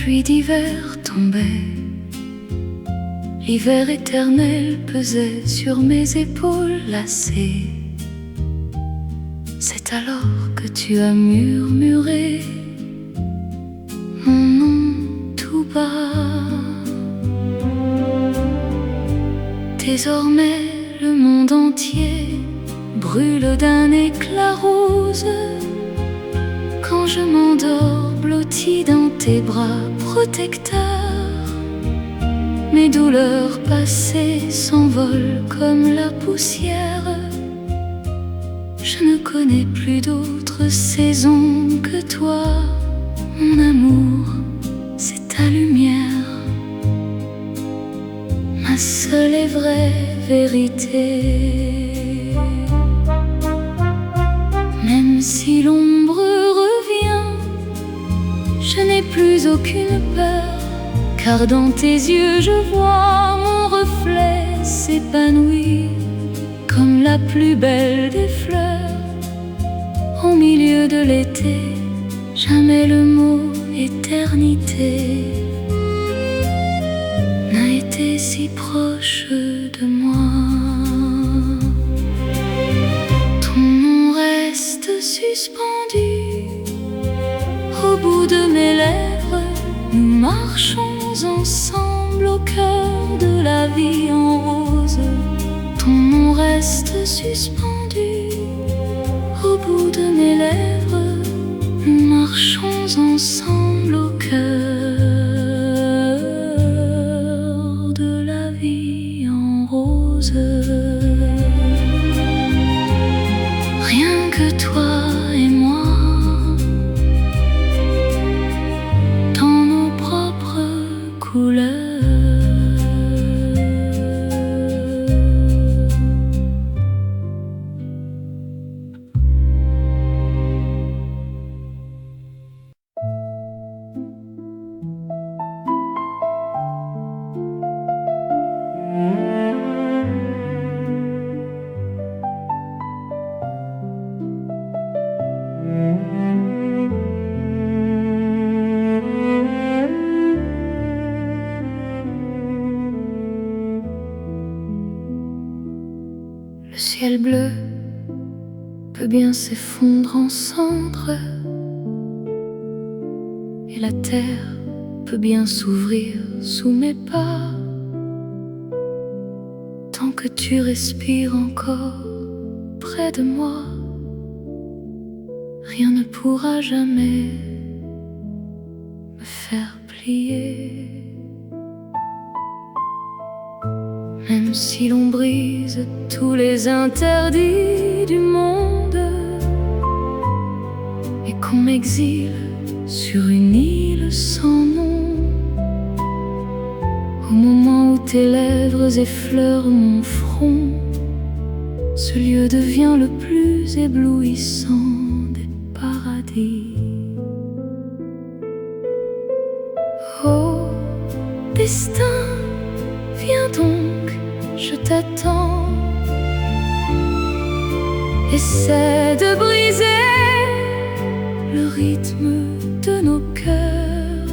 pluie d'hiver tombait, l'hiver éternel pesait sur mes épaules lassées. C'est alors que tu as murmuré mon nom tout bas. Désormais le monde entier brûle d'un éclat rose quand je m'endors blotti dans tes bras protecteurs. Mes douleurs passées s'envolent comme la poussière. Je ne connais plus d'autre saison que toi. Mon amour, c'est ta lumière, ma seule et vraie vérité. Même si l'ombre revient, je n'ai plus aucune peur, car dans tes yeux je vois mon reflet s'épanouir comme la plus belle des fleurs. Au milieu de l'été, jamais le mot éternité n'a été si proche de moi. Ton nom reste suspendu au bout de mes lèvres. Nous marchons ensemble au cœur de la vie en rose. Ton nom reste suspendu au bout de mes lèvres. Nous marchons ensemble au cœur de la vie en rose. Rien que toi et moi, dans nos propres couleurs. Le ciel bleu peut bien s'effondrer en cendres, et la terre peut bien s'ouvrir sous mes pas. Tant que tu respires encore près de moi, rien ne pourra jamais me faire plier. Même si l'on brise tous les interdits du monde et qu'on m'exile sur une île sans nom, au moment où tes lèvres effleurent mon front, ce lieu devient le plus éblouissant des paradis. Oh, destin, viens donc, je t'attends. Essaie de briser le rythme de nos cœurs.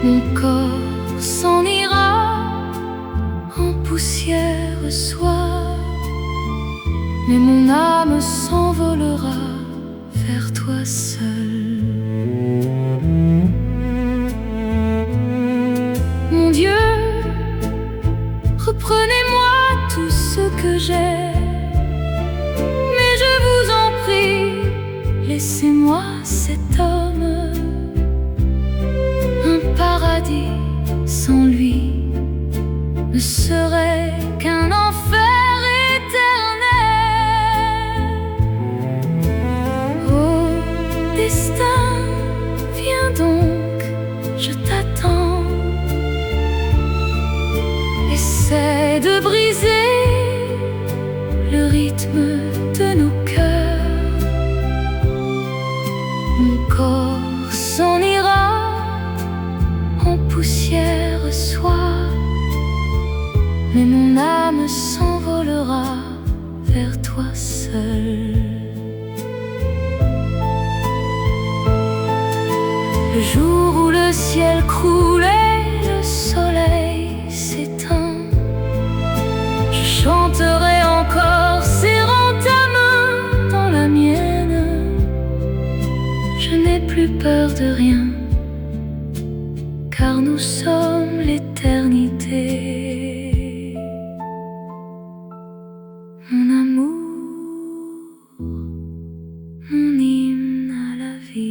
Mon corps s'en ira en poussière soir, mais mon âme s'envolera vers toi seul. Mon Dieu, reprenez-moi tout ce que j'ai, mais je vous en prie, laissez-moi cet homme. Un paradis sans lui ne serait qu'un enfer éternel. Oh, destin, viens donc, je t'attends. Essaie de briser le rythme de nos cœurs. Mon corps s'en ira en poussière soir, mais mon âme s'envolera vers toi seul. Le jour où le ciel croule et le soleil s'éteint, je chanterai encore serrant ta main dans la mienne. Je n'ai plus peur de rien, car nous sommes l'éternité. Mon amour, mon hymne à la vie.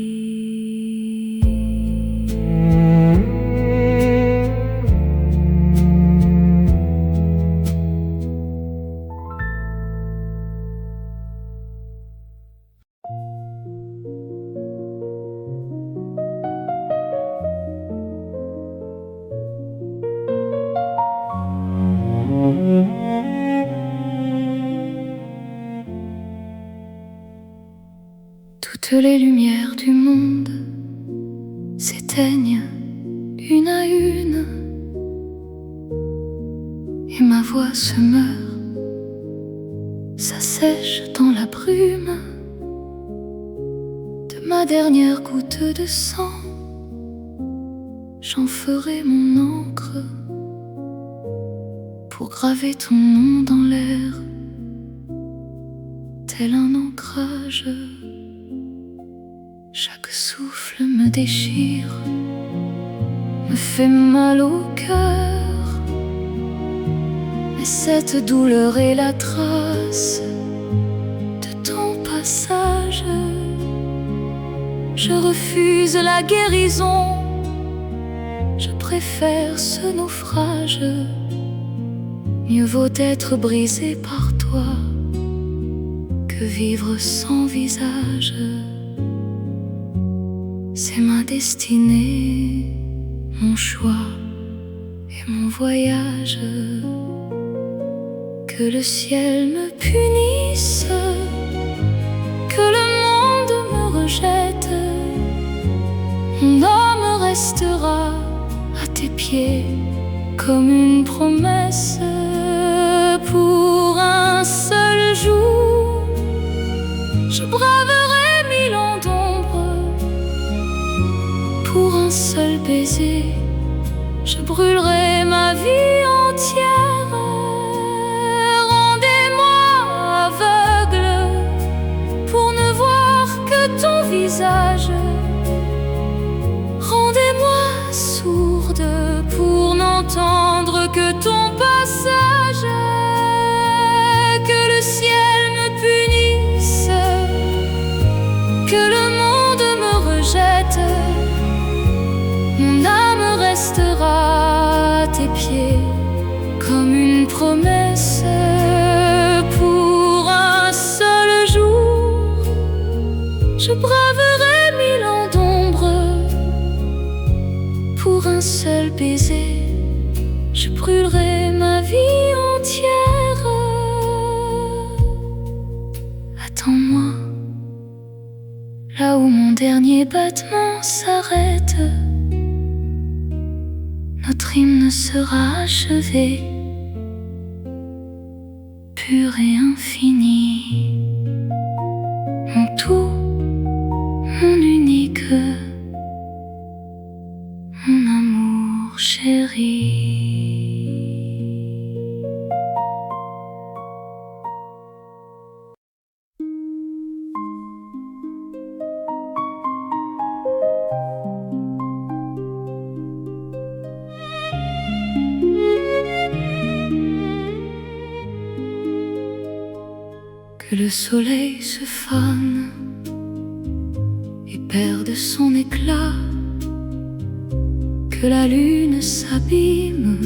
Toutes les lumières du monde s'éteignent une à une, et ma voix se meurt, s'assèche dans la brume de ma dernière goutte de sang. J'en ferai mon encre pour graver ton nom dans l'air, tel un ancrage. Chaque souffle me déchire, me fait mal au cœur, mais cette douleur est la trace de ton passage. Je refuse la guérison, je préfère ce naufrage. Mieux vaut être brisé par toi que vivre sans visage. C'est ma destinée, mon choix et mon voyage. Que le ciel me punisse, que le monde me rejette, mon âme restera à tes pieds comme une promesse. Pour un seul jour, je braverai 1000 ans d'ombre. Pour un seul baiser, je brûlerai ma vie entière. Rendez-moi aveugle pour ne voir que ton visage. Rendez-moi sourde pour n'entendre que ton passage. Que le ciel me punisse, que le monde me rejette, mon âme restera à tes pieds comme une promesse. Pour un seul jour, je braverai 1000 ans d'ombre. Pour un seul baiser, je brûlerai ma vie entière. Attends-moi, là où mon dernier battement s'arrête. Notre hymne sera achevé, pur et infini. Mon tout, mon unique, mon amour chéri. Que le soleil se fane et perde son éclat, que la lune s'abîme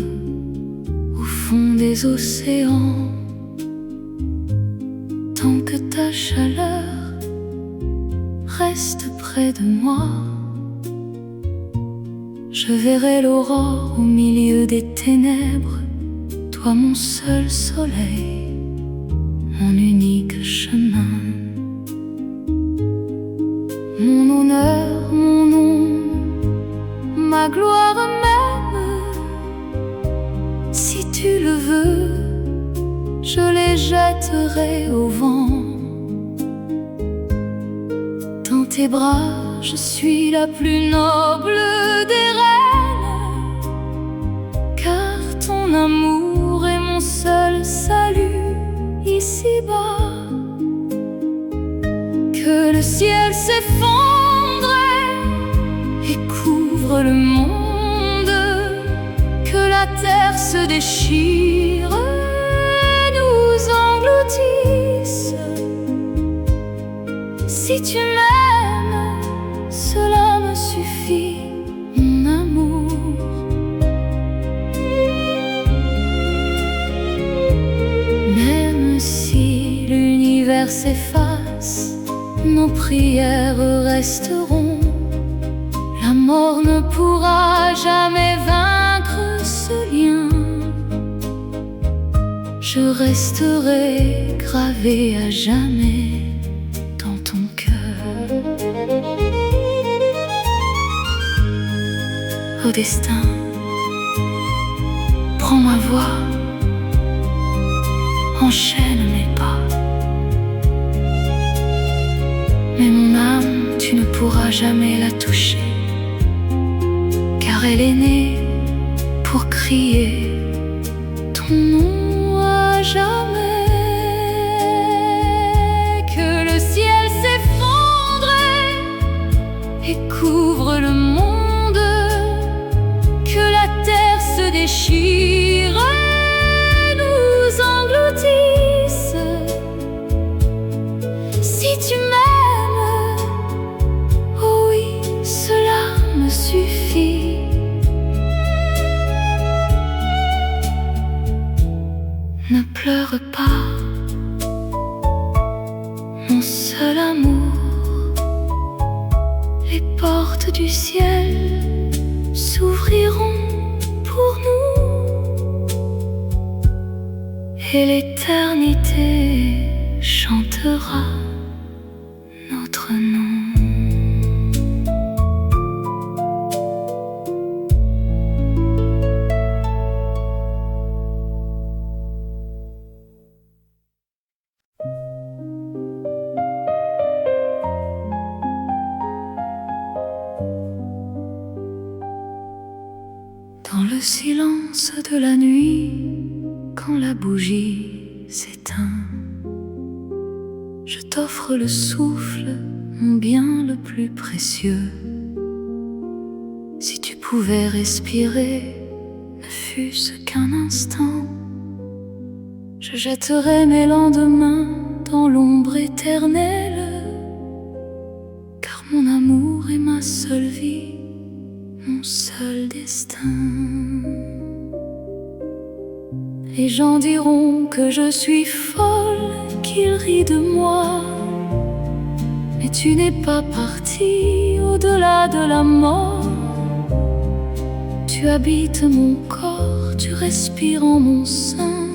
au fond des océans, tant que ta chaleur reste près de moi. Je verrai l'aurore au milieu des ténèbres, toi mon seul soleil, mon unique chemin. Mon honneur, mon nom, ma gloire même, si tu le veux, je les jetterai au vent. Dans tes bras, je suis la plus noble des reines, car ton amour est mon seul salut ici-bas. Que le ciel s'effondre et couvre le monde, que la terre se déchire et nous engloutisse. Si tu m'aimes, cela me suffit, mon amour. Même si l'univers s'efface, nos prières resteront. La mort ne pourra jamais vaincre ce lien. Je resterai gravé à jamais dans ton cœur. Ô destin, prends ma voix, enchaîne mes pas. Mais mon âme, tu ne pourras jamais la toucher, car elle est née pour crier ton nom à jamais. Que le ciel s'effondre et couvre le monde, que la terre se déchire et nous engloutisse. Si tu m'aimes, oh oui, cela me suffit. Ne pleure pas, mon seul amour. Les portes du ciel s'ouvriront pour nous, et l'éternité chantera notre nom. Dans le silence de la nuit, quand la bougie s'éteint, je t'offre le souffle, mon bien le plus précieux. Si tu pouvais respirer, ne fût-ce qu'un instant, je jetterais mes lendemains dans l'ombre éternelle, car mon amour est ma seule vie, mon seul destin. Les gens diront que je suis folle, qu'ils rient de moi, mais tu n'es pas parti au-delà de la mort. Tu habites mon corps, tu respires en mon sein.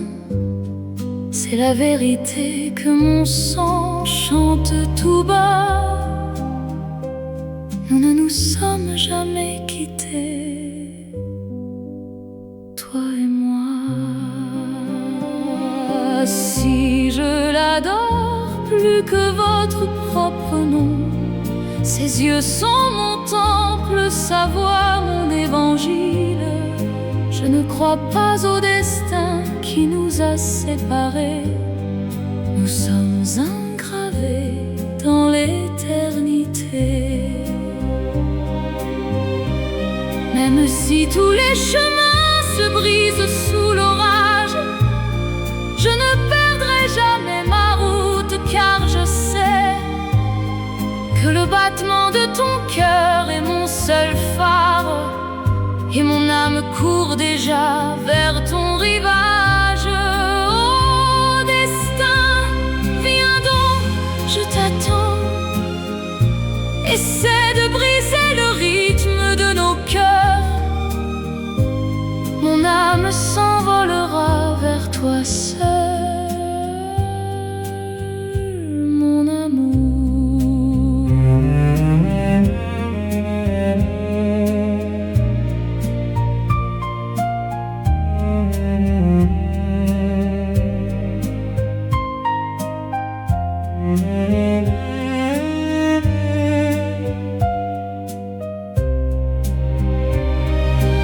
C'est la vérité que mon sang chante tout bas. Nous ne nous sommes jamais quittés, toi et moi. Si je l'adore plus que votre propre nom, ses yeux sont mon temple, sa voix mon évangile. Je ne crois pas au destin qui nous a séparés. Nous sommes engravés dans l'éternité. Même si tous les chemins se brisent sous l'orage, je ne perdrai jamais ma route, car je sais que le battement de ton cœur est mon seul phare, et mon âme court déjà vers ton rivage. Oh destin, viens donc, je t'attends. Essaie de briser le rythme de nos cœurs. Mon âme s'envolera vers toi seul, mon amour.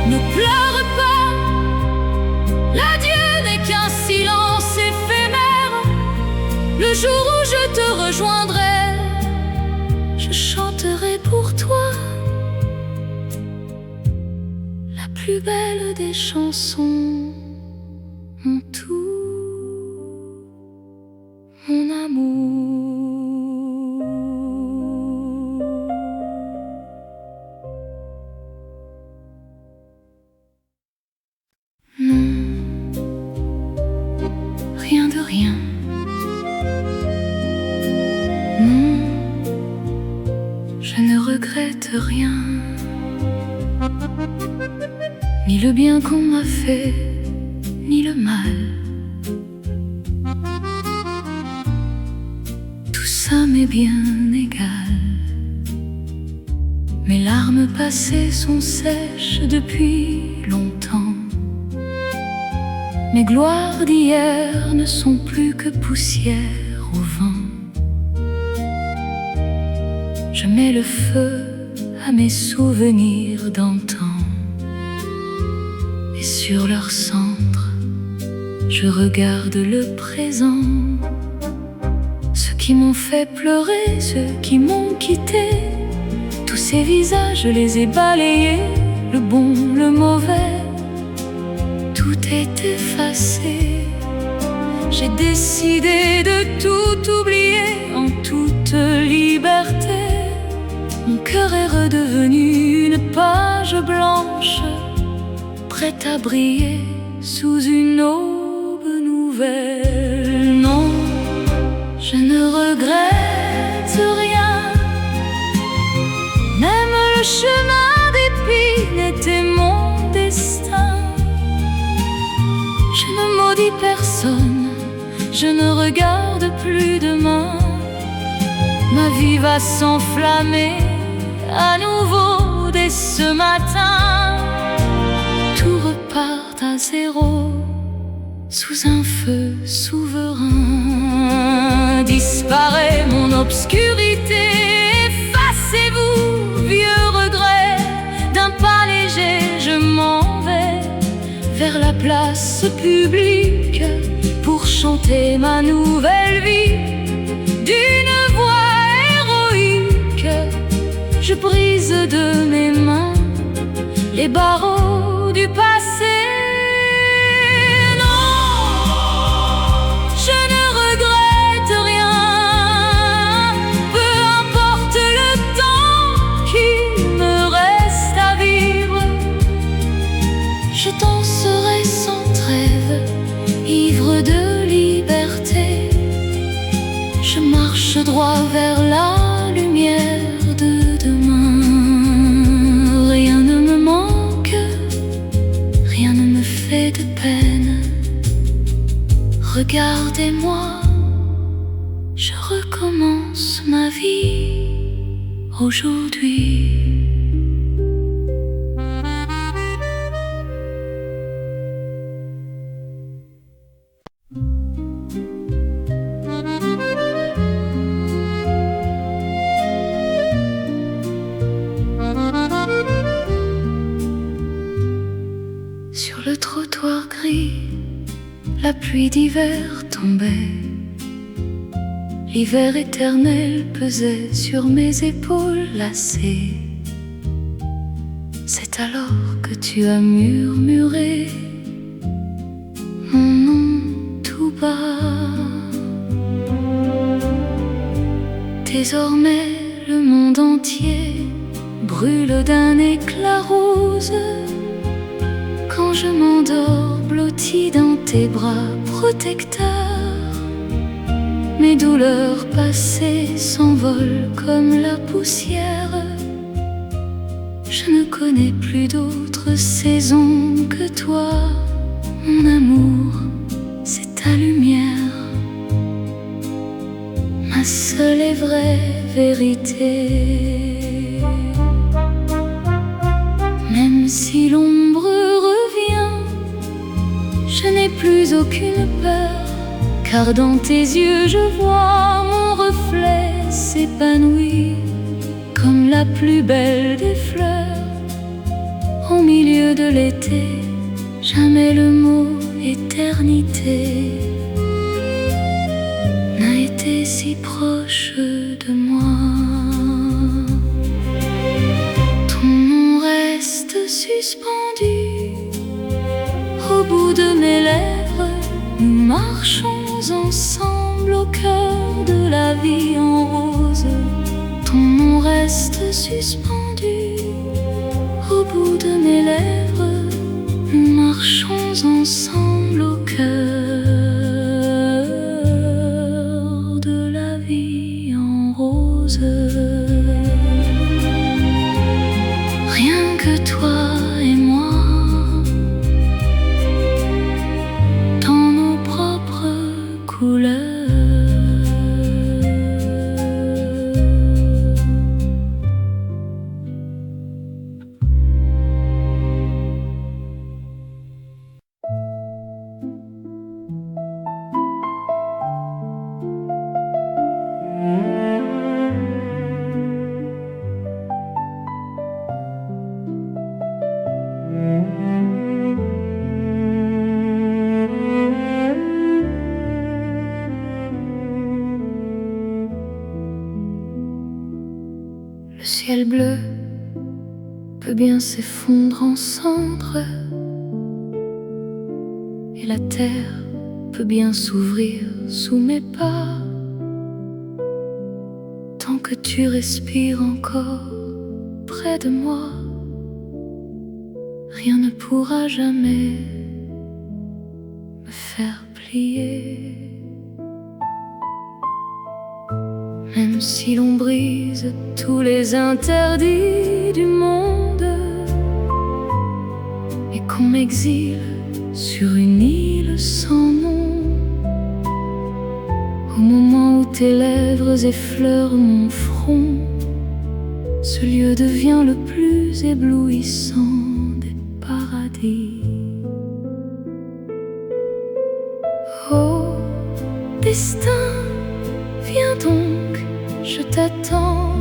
Ne pleure pas, l'adieu n'est qu'un silence éphémère. Le jour où je te rejoindrai, je chanterai pour toi la plus belle des chansons, mon tout, mon amour. Non, rien de rien. Non, je ne regrette rien, ni le bien qu'on m'a fait, ni le mal. Tout ça m'est bien égal. Mes larmes passées sont sèches depuis longtemps. Mes gloires d'hier ne sont plus que poussière au vent. Je mets le feu à mes souvenirs d'antan, et sur leurs cendres, je regarde le présent. Ceux qui m'ont fait pleurer, ceux qui m'ont quitté, tous ces visages, je les ai balayés, le bon, le mauvais, tout est effacé. J'ai décidé de tout oublier en toute liberté. Mon cœur est redevenu une page blanche, prête à briller sous une aube nouvelle. Non, je ne regrette rien, même le chemin d'épines était mon destin. Je ne maudis personne, je ne regarde plus demain. Ma vie va s'enflammer à nouveau dès ce matin. Tout repart à zéro, sous un feu souverain. Disparaît mon obscurité, effacez-vous, vieux regret. D'un pas léger, je m'en vais vers la place publique pour chanter ma nouvelle vie. D'une voix héroïque, je brise de mes mains les barreaux du passé. Je danserai sans trêve, ivre de liberté. Je marche droit vers la lumière de demain. Rien ne me manque, rien ne me fait de peine. Regardez-moi, je recommence ma vie aujourd'hui. Sur le trottoir gris, la pluie d'hiver tombait. L'hiver éternel pesait sur mes épaules lassées. C'est alors que tu as murmuré mon nom tout bas. Désormais le monde entier brûle d'un éclat rose. Quand je m'endors blotti dans tes bras protecteurs, mes douleurs passées s'envolent comme la poussière. Je ne connais plus d'autre saison que toi, mon amour, c'est ta lumière, ma seule et vraie vérité. Même si l'ombre revient, je n'ai plus aucune peur, car dans tes yeux je vois mon reflet s'épanouir comme la plus belle des fleurs. Au milieu de l'été, jamais le mot éternité n'a été si proche de moi. Ton nom reste suspendu au bout de mes lèvres. Nous marchons ensemble au cœur de la vie en rose. Ton nom reste suspendu au bout de mes lèvres. Nous marchons ensemble au cœur de la vie en rose. Rien que toi et moi, dans nos propres couleurs. Le ciel bleu peut bien s'effondrer en cendres et la terre peut bien s'ouvrir sous mes pas. Tant que tu respires encore près de moi, rien ne pourra jamais me faire plier. Même si l'on brise tous les interdits du monde et qu'on m'exile sur une île sans nom, au moment où tes lèvres effleurent mon front, ce lieu devient le plus éblouissant des paradis. Oh, destin, viens donc, je t'attends.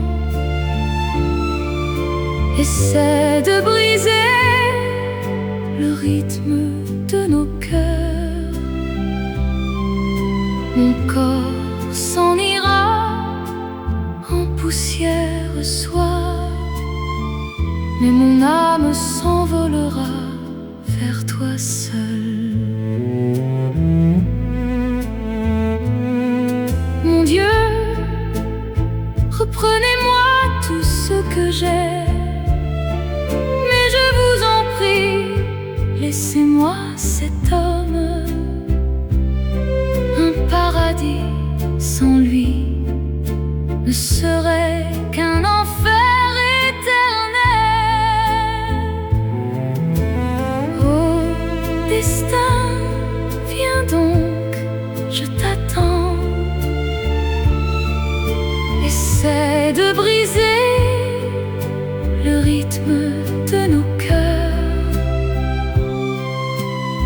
Essaie de briser le rythme de nos cœurs. Mon corps s'en ira en poussière soir, mais mon âme s'envolera vers toi seul. Mon Dieu, reprenez-moi tout ce que j'ai, mais je vous en prie, laissez-moi cet homme. Un paradis sans lui ne serait qu'un enfer éternel. Oh, destin, viens donc, je t'attends. Essaie de briser le rythme de nos cœurs.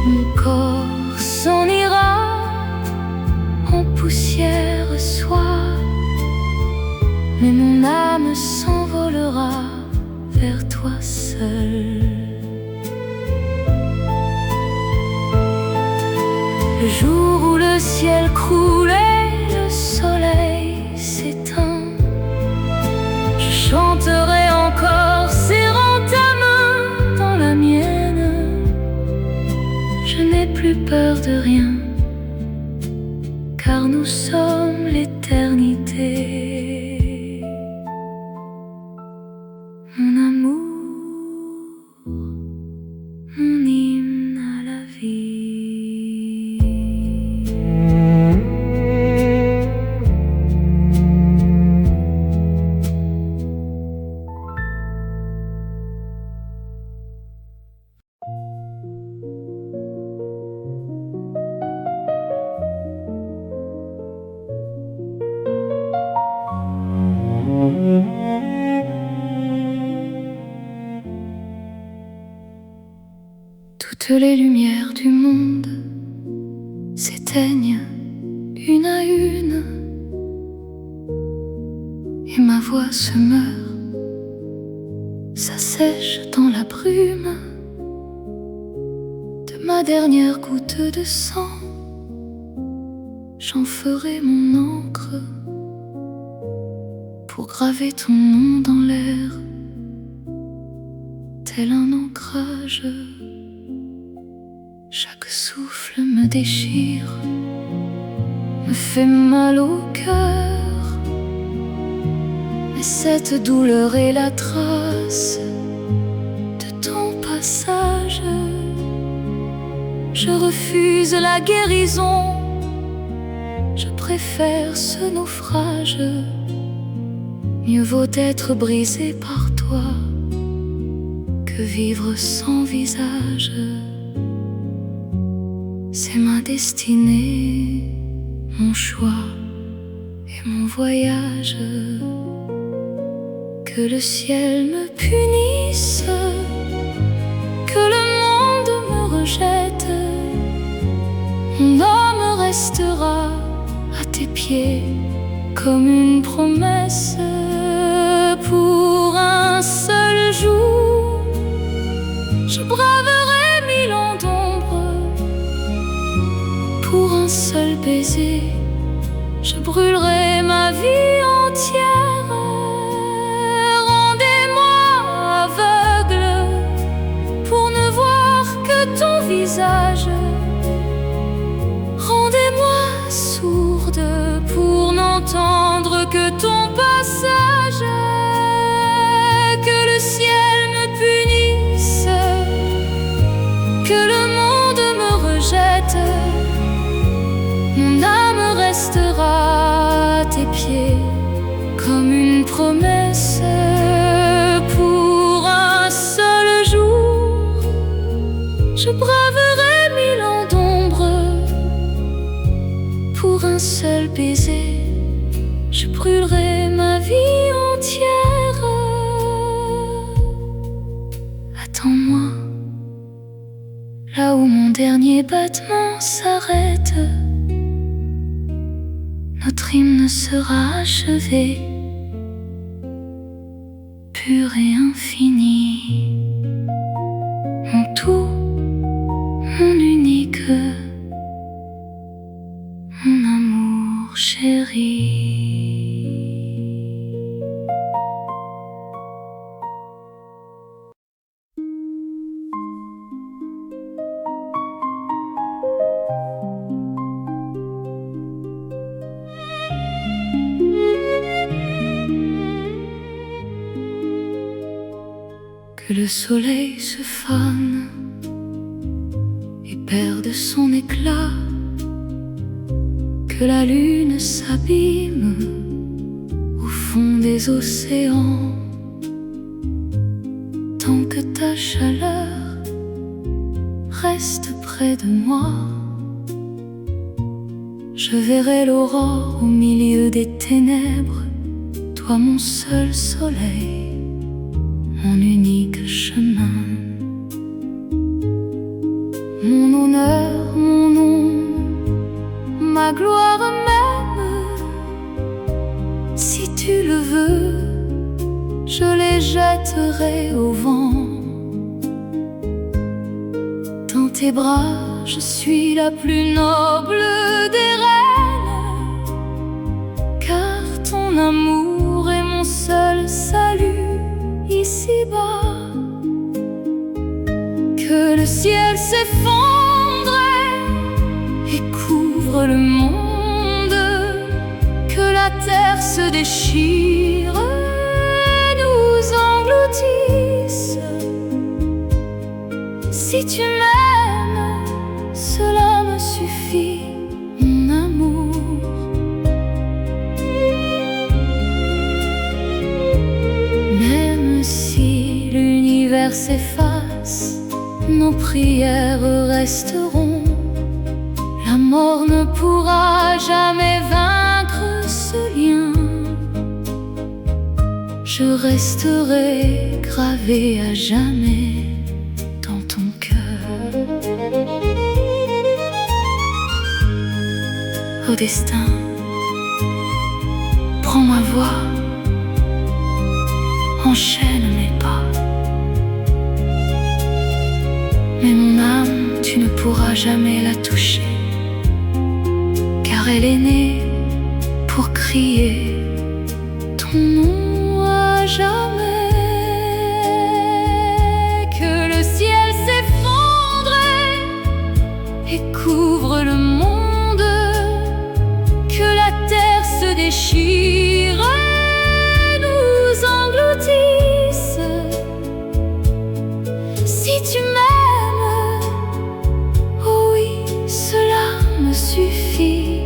Mon corps s'en ira en poussière soir, mais mon âme s'envolera vers toi seul. Le jour où le ciel croule et le soleil s'éteint, je chanterai encore serrant ta main dans la mienne. Je n'ai plus peur de rien, car nous sommes l'éternité. Mon amour, mon hymne à la vie. Toutes les lumières du monde s'éteignent une à une, et ma voix se meurt, s'assèche dans la brume. ma dernière goutte de sang, j'en ferai mon encre pour graver ton nom dans l'air, tel un ancrage. Chaque souffle me déchire, me fait mal au cœur, mais cette douleur est la trace de ton passage. Je refuse la guérison, je préfère ce naufrage. Mieux vaut être brisé par toi que vivre sans visage. C'est ma destinée, mon choix et mon voyage. Que le ciel me punisse, que le monde me rejette, mon âme restera à tes pieds comme une promesse. Pour un seul jour, je braverai 1000 ans d'ombre. Pour un seul baiser, je brûlerai ma vie entière. Rendez-moi aveugle pour ne voir que ton visage. Rendez-moi sourde pour n'entendre que ton passage. Que le ciel me punisse, que le monde me rejette, mon âme restera à tes pieds comme une promesse. Pour un seul jour, je braverai 1000 ans d'ombre. Pour un seul baiser, je brûlerai ma vie entière. Attends-moi, là où mon dernier battement s'arrête. Notre hymne sera achevé, pur et infini. Mon tout, mon unique, mon amour chéri. Que le soleil se fane et perde son éclat, que la lune s'abîme au fond des océans, tant que ta chaleur reste près de moi. Je verrai l'aurore au milieu des ténèbres, toi mon seul soleil, mon unique chemin. Mon honneur, mon nom, ma gloire même, si tu le veux, je les jetterai au vent. Dans tes bras, je suis la plus noble des reines, car ton amour est mon seul salut ici-bas. Que le ciel s'effondre et couvre le monde, que la terre se déchire et nous engloutisse. Si tu m'aimes, cela me suffit, mon amour. Même si l'univers s'efface, nos prières resteront. La mort ne pourra jamais vaincre ce lien. Je resterai gravé à jamais dans ton cœur. Ô destin, prends ma voix, enchaîne mes pas. Mais mon âme tu ne pourras jamais la toucher, car elle est née pour crier ton nom à jamais. Que le ciel s'effondre et couvre le monde, que la terre se déchire et nous engloutisse. Si tu m'aimes, oh oui, cela me suffit.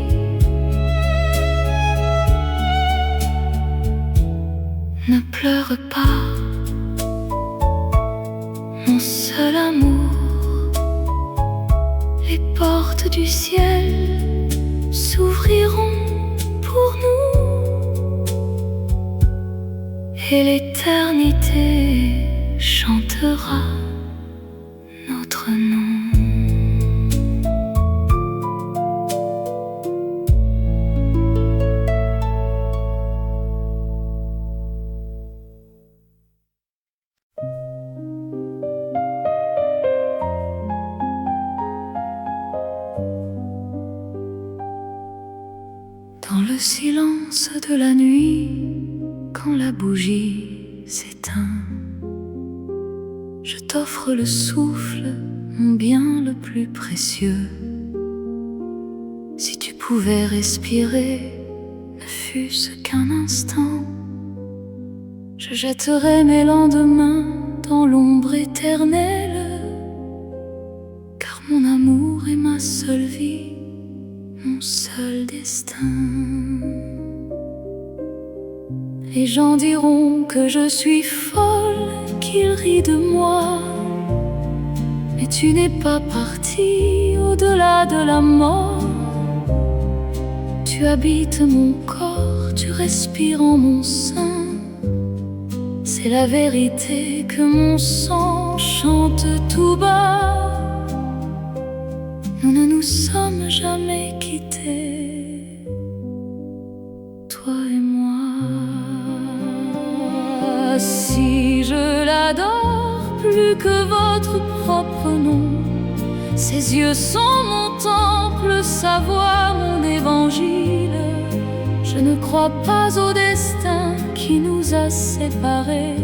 Ne pleure pas, mon seul amour. Les portes du ciel s'ouvriront pour nous, et l'éternité chantera notre nom. Dans le silence de la nuit, quand la bougie s'éteint, je t'offre le souffle, mon bien le plus précieux. Si tu pouvais respirer, ne fût-ce qu'un instant, je jetterais mes lendemains dans l'ombre éternelle, car mon amour est ma seule vie, mon seul destin. Les gens diront que je suis folle, qu'ils rient de moi, mais tu n'es pas parti au-delà de la mort. Tu habites mon corps, tu respires en mon sein. C'est la vérité que mon sang chante tout bas. Nous ne nous sommes jamais quittés, toi et moi. Si je l'adore plus que votre propre nom, ses yeux sont mon temple, sa voix mon évangile. Je ne crois pas au destin qui nous a séparés.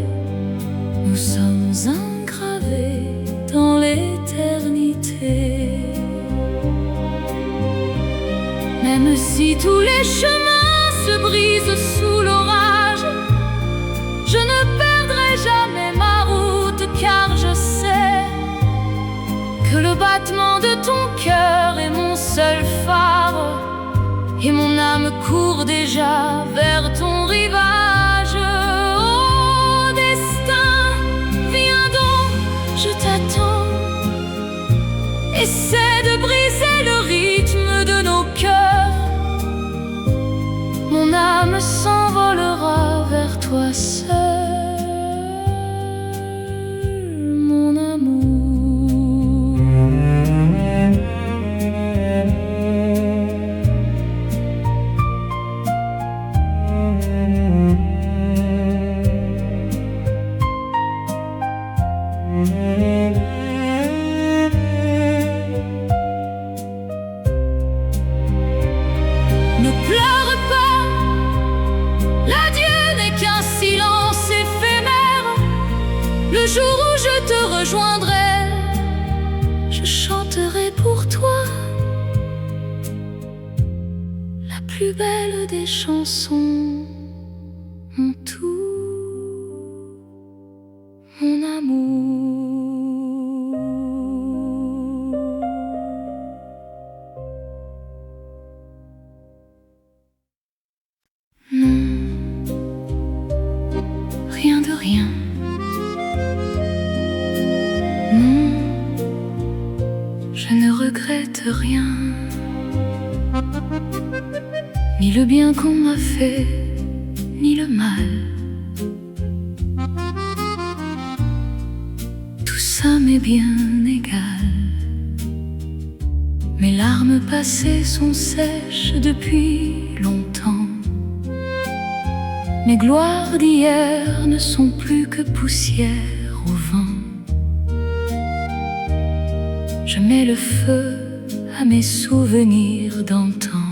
Nous sommes engravés dans l'éternité. Même si tous les chemins se brisent sous l'orage, je ne perdrai jamais ma route, car je sais que le battement de ton cœur est mon seul phare, et mon âme court déjà vers ton rivage. Oh destin, viens donc, je t'attends. Essaie de briser le rythme de nos cœurs. Mon âme s'envolera vers toi seul, mon amour. Ne pleure pas, l'adieu n'est qu'un silence éphémère. Le jour où je te rejoindrai, je chanterai pour toi la plus belle des chansons, mon tout, mon amour. Non, rien de rien. Non, je ne regrette rien, ni le bien qu'on m'a fait, ni le mal. Tout ça m'est bien égal. Mes larmes passées sont sèches depuis longtemps. Mes gloires d'hier ne sont plus que poussière au vent. Je mets le feu à mes souvenirs d'antan,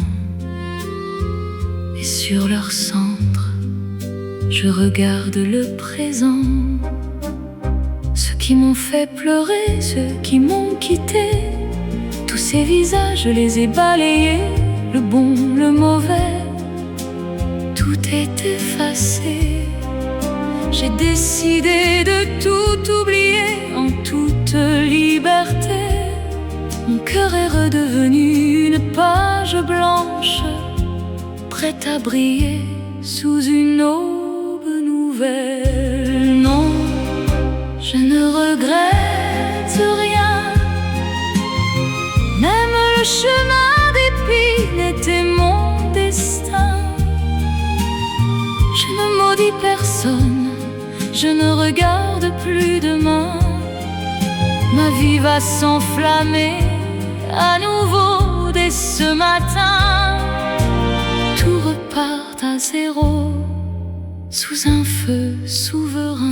et sur leur centre, je regarde le présent. Ceux qui m'ont fait pleurer, ceux qui m'ont quitté, tous ces visages, je les ai balayés, le bon, le mauvais, tout est effacé. J'ai décidé de tout oublier en toute liberté. Mon cœur est redevenu une page blanche, prête à briller sous une aube nouvelle. Non, je ne regrette rien, même le chemin d'épines était mon destin. Je ne maudis personne, je ne regarde plus demain. Ma vie va s'enflammer à nouveau dès ce matin. Tout repart à zéro, sous un feu souverain.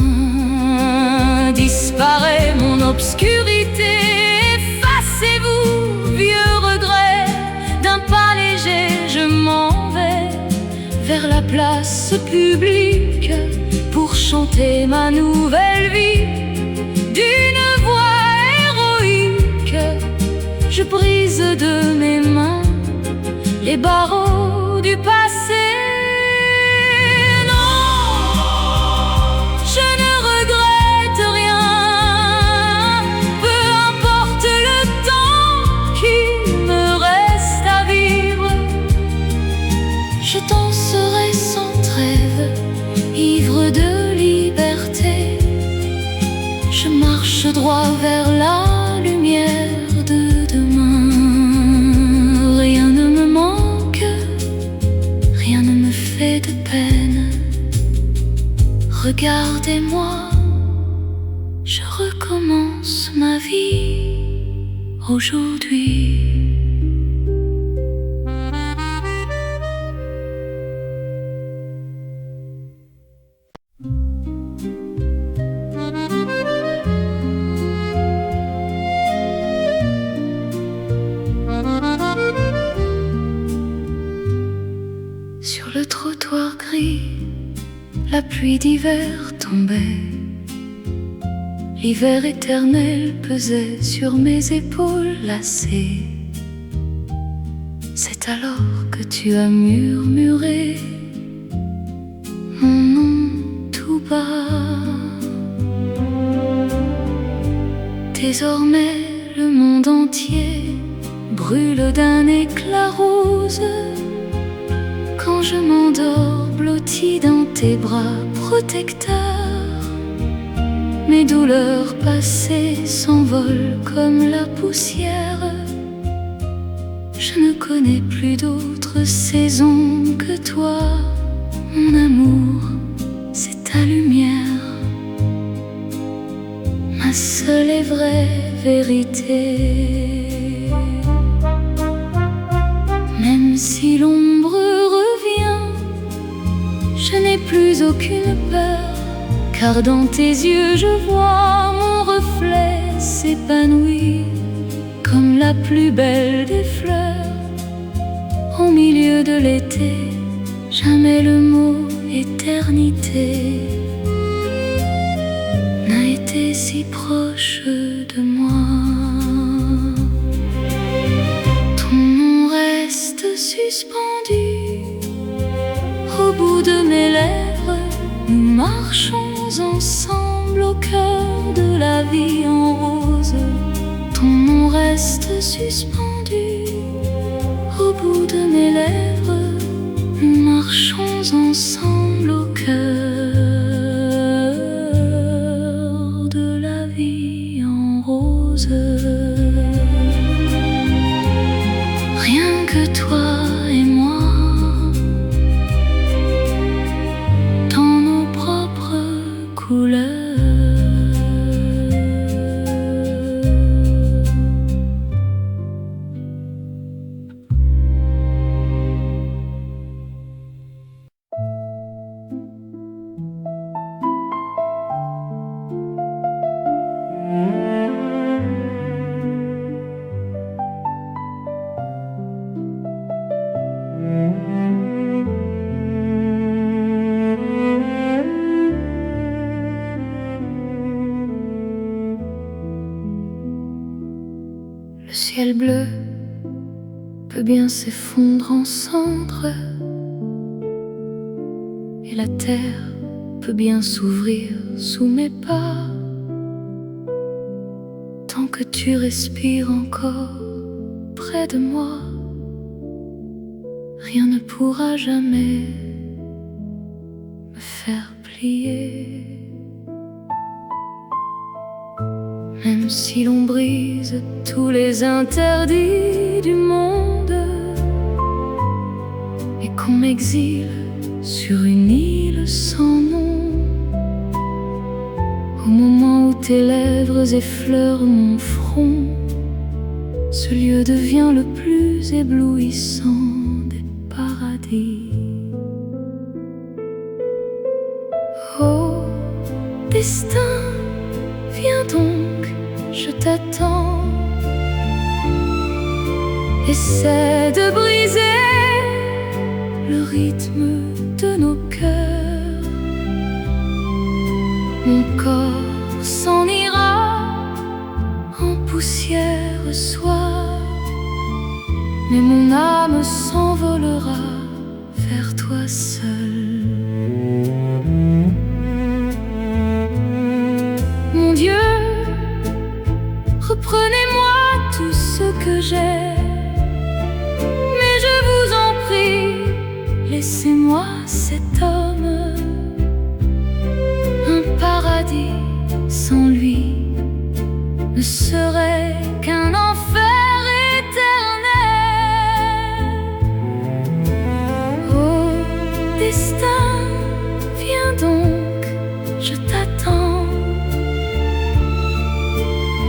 Disparaît mon obscurité, effacez-vous, vieux regret. D'un pas léger, je m'en vais vers la place publique pour chanter ma nouvelle vie. D'une voix héroïque, je brise de mes mains les barreaux du passé. Je danserai sans trêve, ivre de liberté. Je marche droit vers la lumière de demain. Rien ne me manque, rien ne me fait de peine. Regardez-moi, je recommence ma vie aujourd'hui. Sur le trottoir gris, la pluie d'hiver tombait. L'hiver éternel pesait sur mes épaules lassées. C'est alors que tu as murmuré mon nom tout bas. Désormais le monde entier brûle d'un éclat rose. Quand je m'endors blotti dans tes bras protecteurs, mes douleurs passées s'envolent comme la poussière. Je ne connais plus d'autre saison que toi, mon amour, c'est ta lumière, ma seule et vraie vérité. Même si l'ombre revient, je n'ai plus aucune peur, car dans tes yeux je vois mon reflet s'épanouir comme la plus belle des fleurs. Au milieu de l'été, jamais le mot éternité n'a été si proche de moi. Ton nom reste suspendu au bout de mes lèvres. Nous marchons ensemble au cœur de la vie en rose. Ton nom reste suspendu au bout de mes lèvres. Nous marchons ensemble au cœur de la vie en rose. Rien que toi et moi, dans nos propres couleurs. Le ciel bleu peut bien s'effondrer en cendres, et la terre peut bien s'ouvrir sous mes pas. Tant que tu respires encore près de moi, rien ne pourra jamais me faire plier. Même si l'on brise tous les interdits du monde et qu'on m'exile sur une île sans nom, au moment où tes lèvres effleurent mon front, ce lieu devient le plus éblouissant des paradis. Oh, destin, viens donc, je t'attends. Essaie de briser le rythme de nos cœurs. Mon corps s'en ira en poussière soir, mais mon âme s'envolera vers toi seul. Mon Dieu, reprenez-moi tout ce que j'ai, mais je vous en prie, laissez-moi cet homme. Un paradis sans lui ne serait qu'un enfer éternel. Oh, destin, viens donc, je t'attends.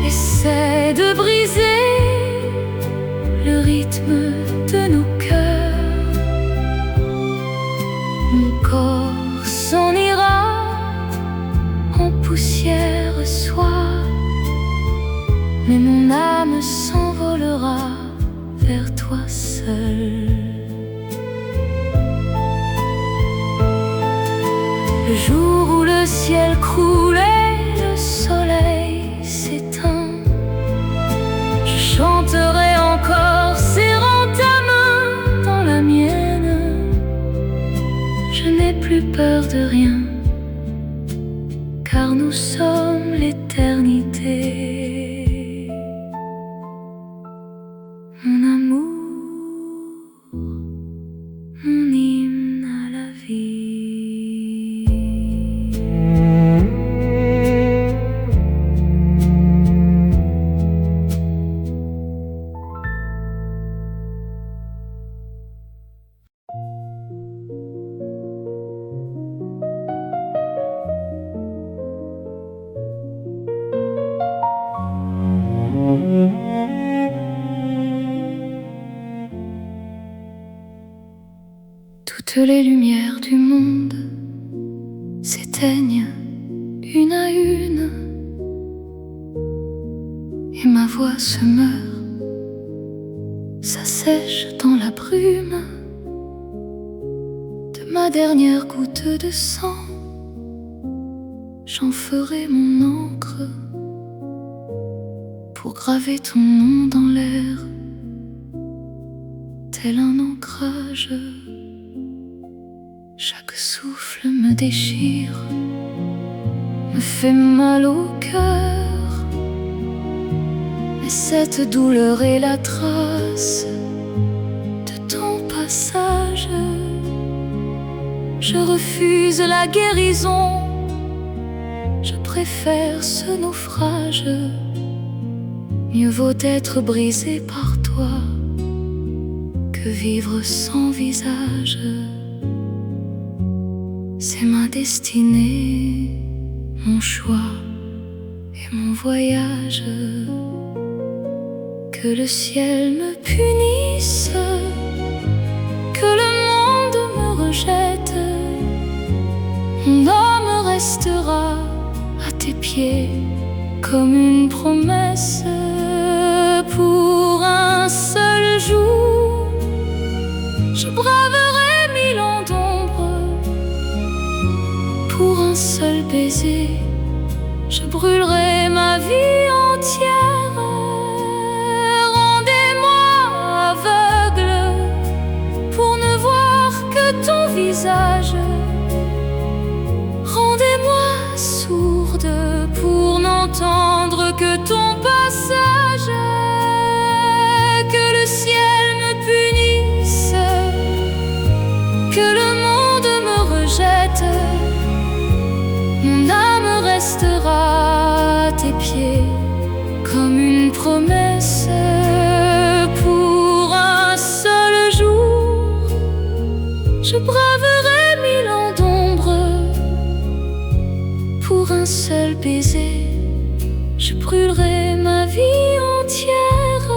Essaie de briser le rythme de nos cœurs. Mon corps s'en ira en poussière soir, mais mon âme s'envolera vers toi seul. Le jour où le ciel croule et le soleil s'éteint, je chanterai encore serrant ta main dans la mienne. Je n'ai plus peur de rien, car nous sommes l'éternité. Mon amour, mon hymne à la vie. Toutes les lumières du monde s'éteignent une à une, et ma voix se meurt, s'assèche dans la brume de ma dernière goutte de sang. J'en ferai mon encre pour graver ton nom dans l'air, tel un ancrage. Chaque souffle me déchire, me fait mal au cœur, mais cette douleur est la trace de ton passage. Je refuse la guérison, je préfère ce naufrage. Mieux vaut être brisé par toi que vivre sans visage. C'est ma destinée, mon choix et mon voyage. Que le ciel me punisse, que le monde me rejette, mon âme restera à tes pieds comme une promesse. Pour un seul jour, je braverai 1000 ans d'ombre. Pour un seul baiser, je brûlerai ma vie entière. promesse pour un seul jour. Je braverai 1000 ans d'ombre pour un seul baiser. Je brûlerai ma vie entière.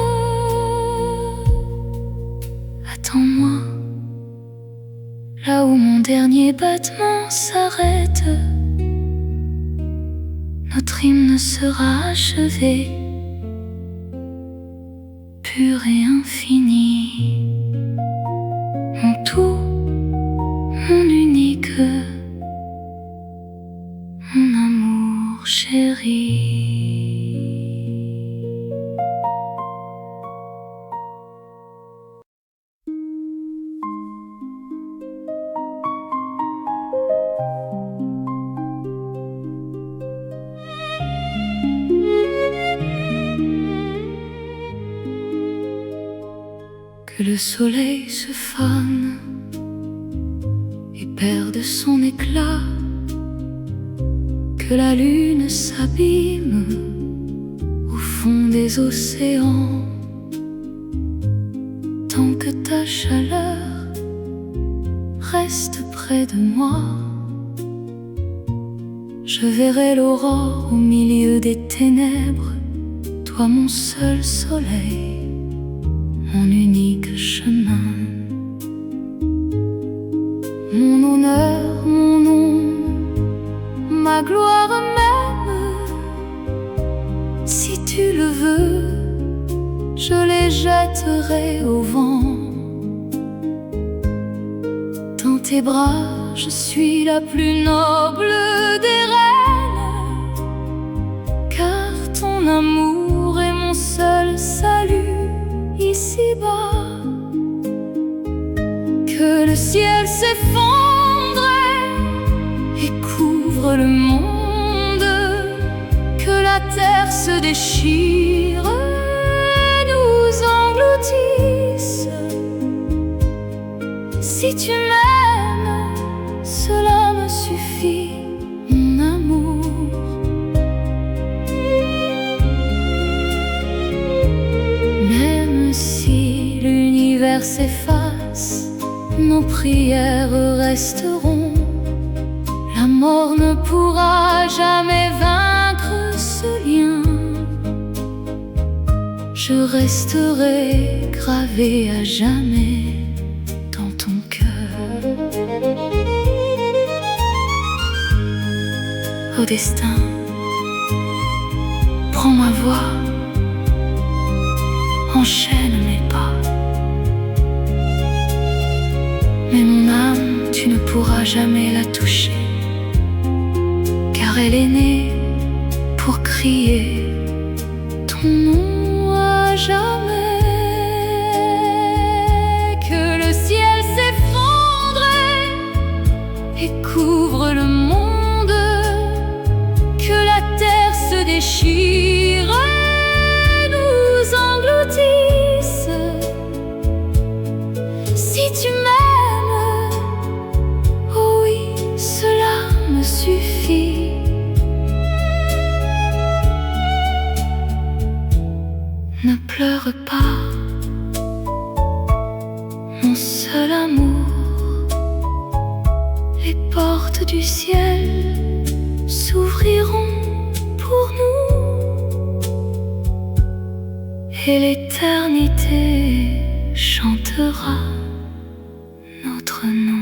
Attends-moi, là où mon dernier battement s'arrête. Notre hymne sera achevé, pur et infini. Mon tout, mon unique, mon amour chéri. Que le soleil se fane et perde son éclat, que la lune s'abîme au fond des océans, tant que ta chaleur reste près de moi. Je verrai l'aurore au milieu des ténèbres, toi mon seul soleil, mon unique chemin. Mon honneur, mon nom, ma gloire même, si tu le veux, je les jetterai au vent. Dans tes bras, je suis la plus noble des reines, car ton amour est mon seul salut ici-bas. Que le ciel s'effondre et couvre le monde, que la terre se déchire et nous engloutisse. Si tu m'aimes, cela me suffit, mon amour. Même si l'univers s'efface, nos prières resteront. La mort ne pourra jamais vaincre ce lien. Je resterai gravé à jamais dans ton cœur. Ô destin, prends ma voix, enchaîne mes pas. Mais mon âme, tu ne pourras jamais la toucher, car elle est née pour crier ton nom à jamais. Que le ciel s'effondre et couvre le monde, que la terre se déchire et nous engloutisse. Si tu m'aimes, oh oui, cela me suffit. Ne pleure pas, mon seul amour. Les portes du ciel s'ouvriront pour nous, et l'éternité chantera notre nom.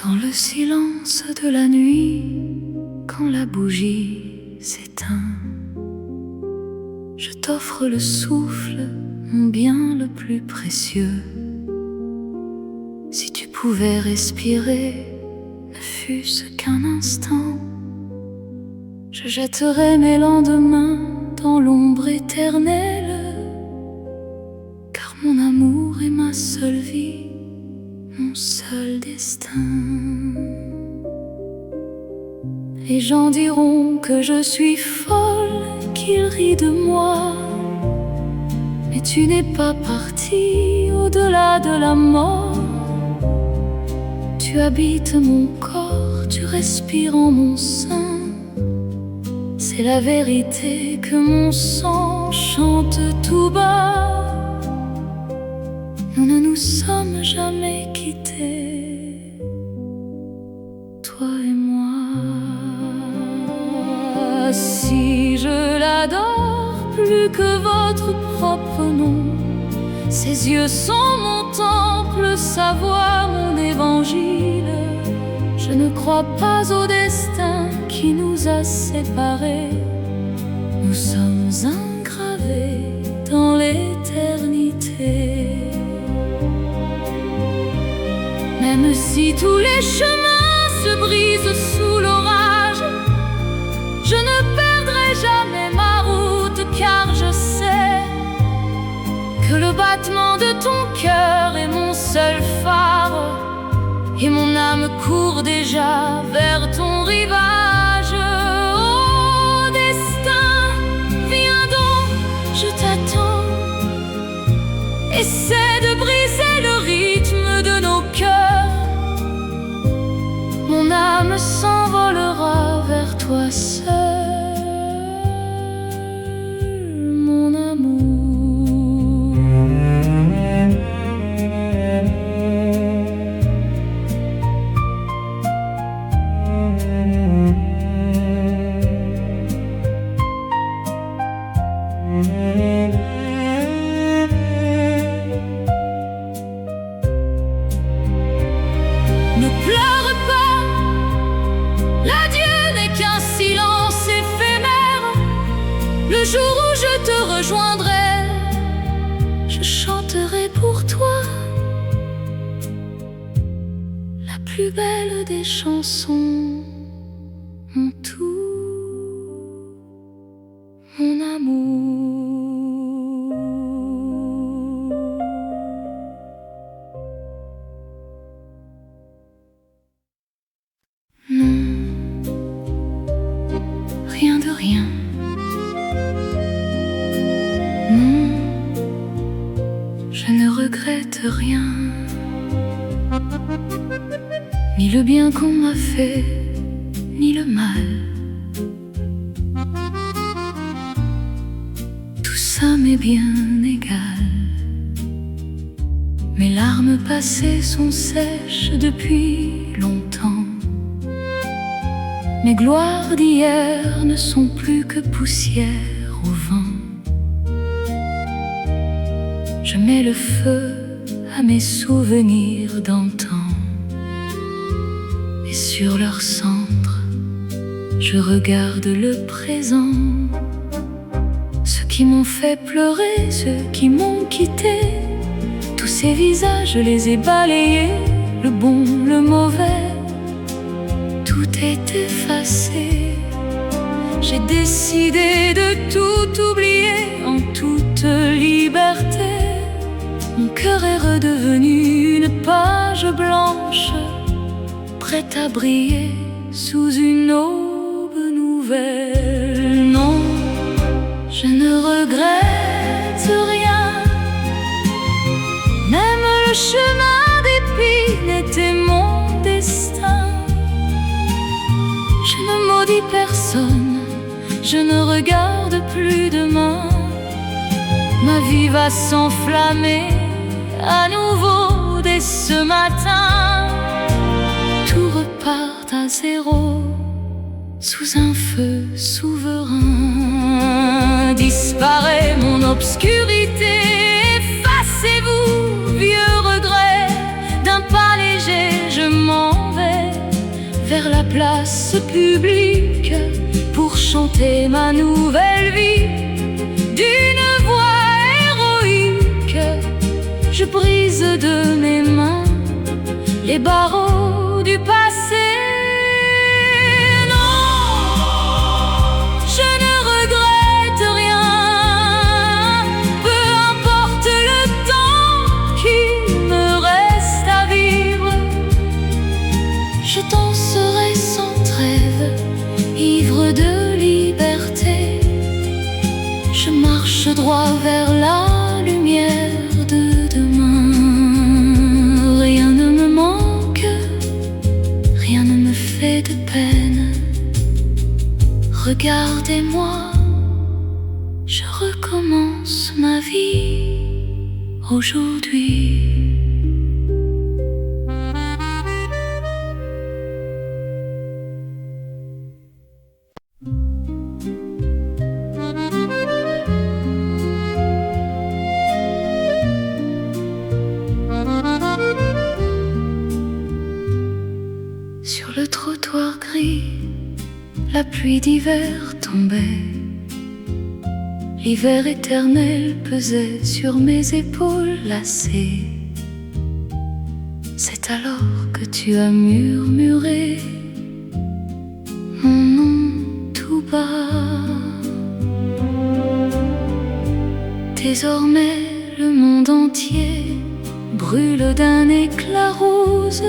Dans le silence de la nuit, quand la bougie s'éteint, je t'offre le souffle, mon bien le plus précieux. Si tu pouvais respirer, ne fût-ce qu'un instant, je jetterais mes lendemains dans l'ombre éternelle, car mon amour est ma seule vie, mon seul destin. Et gens diront que je suis folle, qu'ils rient de moi. Mais tu n'es pas parti au-delà de la mort. Tu habites mon corps, tu respires en mon sein. C'est la vérité que mon sang chante tout bas. Nous ne nous sommes jamais quittés, toi et moi. Si je l'adore plus que votre propre nom, ses yeux sont mon temple, sa voix mon évangile. Je ne crois pas au destin qui nous a séparés. Nous sommes engravés dans l'éternité. Même si tous les chemins se brisent sous l'orage, je ne perdrai jamais ma route, car je sais que le battement de ton cœur est mon seul phare, et mon âme court déjà vers ton rivage. Oh destin, viens donc, je t'attends. Essaie de briser le rythme de nos cœurs. Mon âme s'envolera vers toi seul, mon amour. Ne pleure pas, l'adieu n'est qu'un silence éphémère. Le jour où je te rejoindrai, je chanterai pour toi la plus belle des chansons, mon tout, mon amour. Non, rien de rien. Non, je ne regrette rien. Ni le bien qu'on m'a fait, ni le mal. Tout ça m'est bien égal. Mes larmes passées sont sèches depuis longtemps. Mes gloires d'hier ne sont plus que poussière au vent. Je mets le feu à mes souvenirs d'antan, et sur leur centre, je regarde le présent. Ceux qui m'ont fait pleurer, ceux qui m'ont quitté, tous ces visages, je les ai balayés, le bon, le mauvais. Tout est effacé. J'ai décidé de tout oublier en toute liberté. Mon cœur est redevenu une page blanche, prête à briller sous une aube nouvelle. Non, je ne regrette rien. Même le chemin d'épines était mon destin. Je ne maudis personne, je ne regarde plus demain. Ma vie va s'enflammer à nouveau dès ce matin. Tout repart à zéro, sous un feu souverain. Disparaît mon obscurité, effacez-vous, vieux regret. D'un pas léger, je m'en vais vers la place publique pour chanter ma nouvelle vie. D'une voix héroïque, je brise de mes mains les barreaux du passé. ivre de liberté, je marche droit vers la lumière de demain. Rien ne me manque, rien ne me fait de peine. Regardez-moi, je recommence ma vie aujourd'hui. Sur le trottoir gris, la pluie d'hiver tombait. L'hiver éternel pesait sur mes épaules lassées. C'est alors que tu as murmuré mon nom tout bas. Désormais le monde entier brûle d'un éclat rose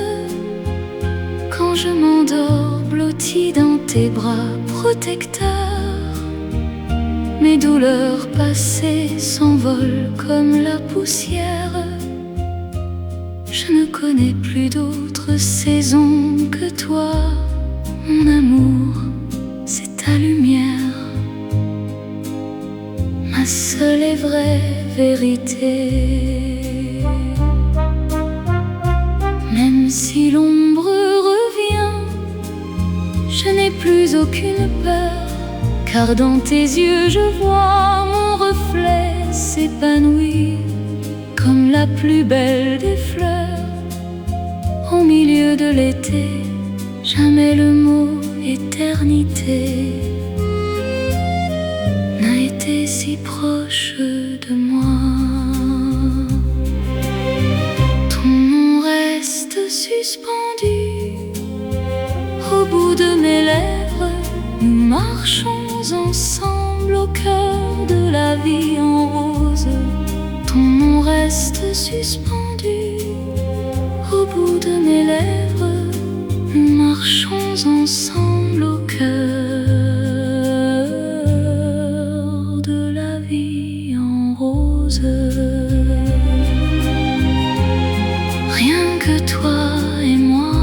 quand je m'endors blotti dans tes bras protecteurs. Mes douleurs passées s'envolent comme la poussière. Je ne connais plus d'autre saison que toi. Mon amour, c'est ta lumière, ma seule et vraie vérité. Même si l'ombre revient, je n'ai plus aucune peur, car dans tes yeux je vois mon reflet s'épanouir comme la plus belle des fleurs. Au milieu de l'été, jamais le mot éternité n'a été si proche de moi. Ton nom reste suspendu au bout de mes lèvres. Nous marchons ensemble au cœur de la vie en rose. Ton nom reste suspendu au bout de mes lèvres. Nous marchons ensemble au cœur de la vie en rose. Rien que toi et moi,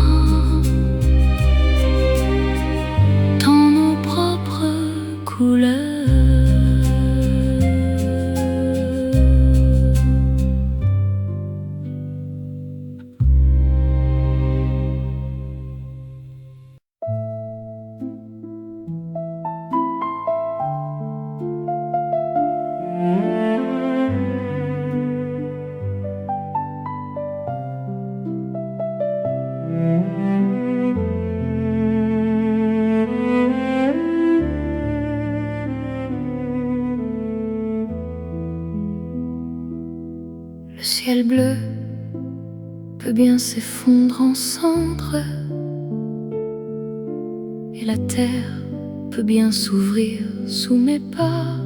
dans nos propres couleurs. Le ciel bleu peut bien s'effondrer en cendres, et la terre peut bien s'ouvrir sous mes pas.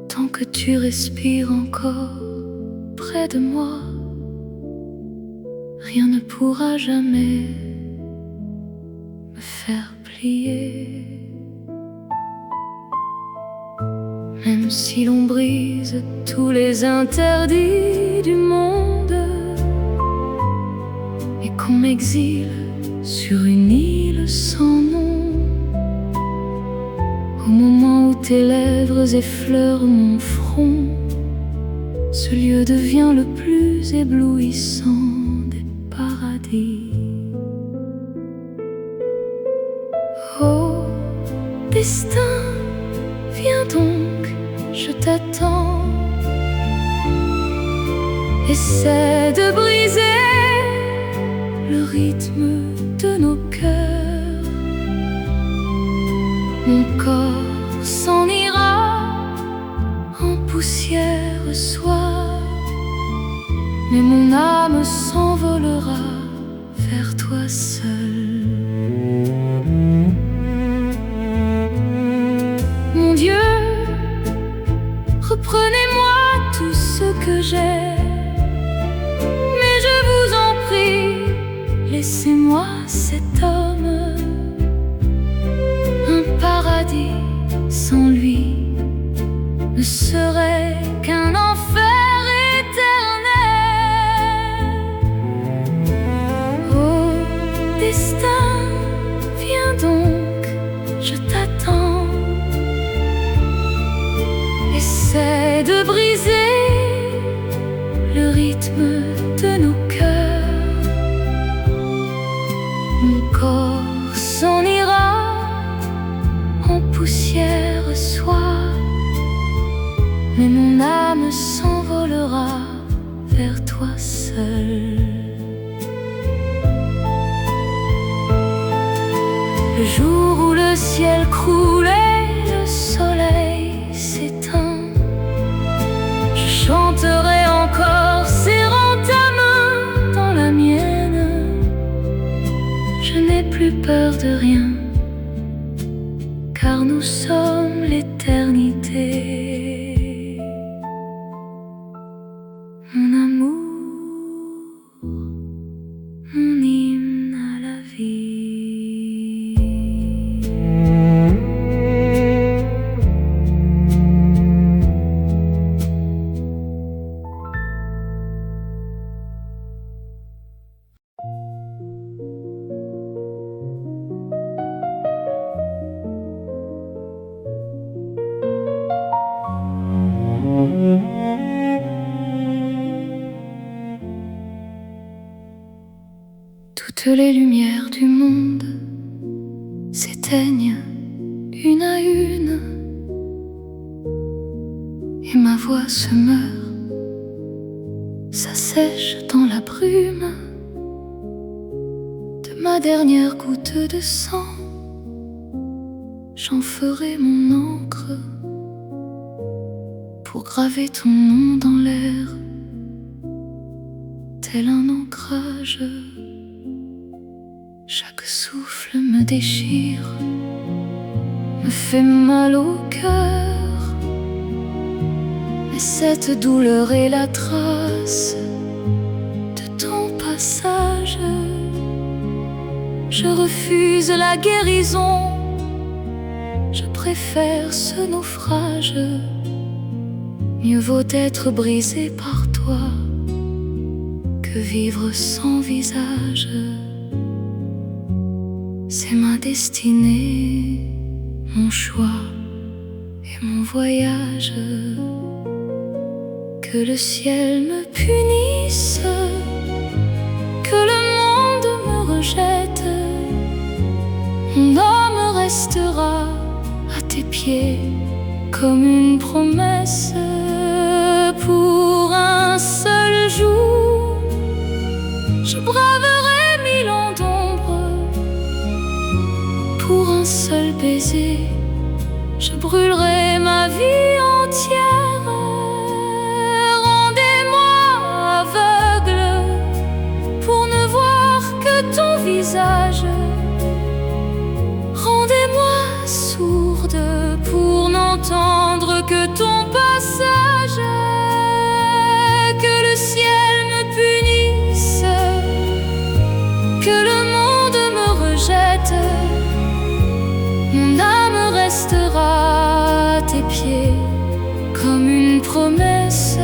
Tant que tu respires encore près de moi, rien ne pourra jamais me faire plier. Même si l'on brise tous les interdits du monde et qu'on m'exile sur une île sans nom, au moment où tes lèvres effleurent mon front, ce lieu devient le plus éblouissant des paradis. Oh, destin, viens donc, je t'attends. Essaie de briser le rythme de nos cœurs. Mon corps s'en ira en poussière soir, mais mon âme s'envolera vers toi seul. Mon Dieu, reprenez-moi tout ce que j'ai, mais je vous en prie, laissez-moi cet homme sans lui ne serait qu'un enfer éternel. Oh destin, viens donc, je t'attends. Essaie de briser le rythme de nos cœurs. Mon corps s'en ira en poussière soir, mais mon âme s'envolera vers toi seul. Le jour où le ciel croule et le soleil s'éteint, je chanterai encore serrant ta main dans la mienne. Je n'ai plus peur de rien, car nous sommes l'éternité. Mon amour, mon hymne à la vie. Toutes les lumières du monde s'éteignent une à une, et ma voix se meurt, s'assèche dans la brume de ma dernière goutte de sang. J'en ferai mon encre pour graver ton nom dans l'air, tel un ancrage. Chaque souffle me déchire, me fait mal au cœur, mais cette douleur est la trace de ton passage. Je refuse la guérison, je préfère ce naufrage. Mieux vaut être brisé par toi que vivre sans visage. C'est ma destinée, mon choix et mon voyage. Que le ciel me punisse, que le monde me rejette, mon âme restera à tes pieds comme une promesse. Pour un seul jour, je braverai 1000 ans d'ombre. Pour un seul baiser, je brûlerai ma vie entière. Rendez-moi aveugle pour ne voir que ton visage. Rendez-moi sourde pour n'entendre que ton passage. Que le ciel me punisse, que le monde me rejette, mon âme restera à tes pieds comme une promesse.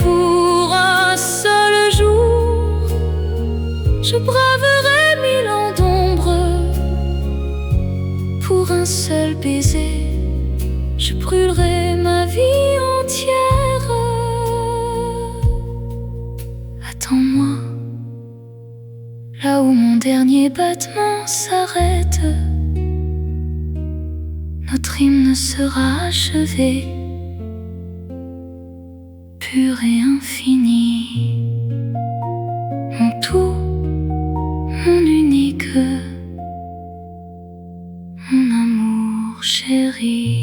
Pour un seul jour, je braverai 1000 ans d'ombre. Pour un seul baiser, je brûlerai ma vie entière. Attends-moi, là où mon dernier battement s'arrête. Notre hymne sera achevé, pur et infini. Mon tout, mon unique, mon amour chéri.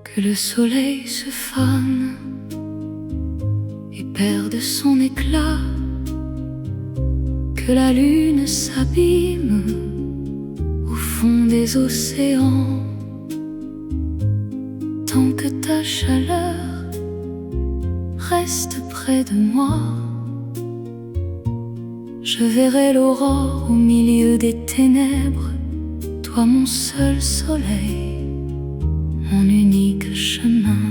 Que le soleil se fane et perde son éclat, que que la lune s'abîme au fond des océans. Tant que ta chaleur reste près de moi, je verrai l'aurore au milieu des ténèbres, toi mon seul soleil, mon unique chemin.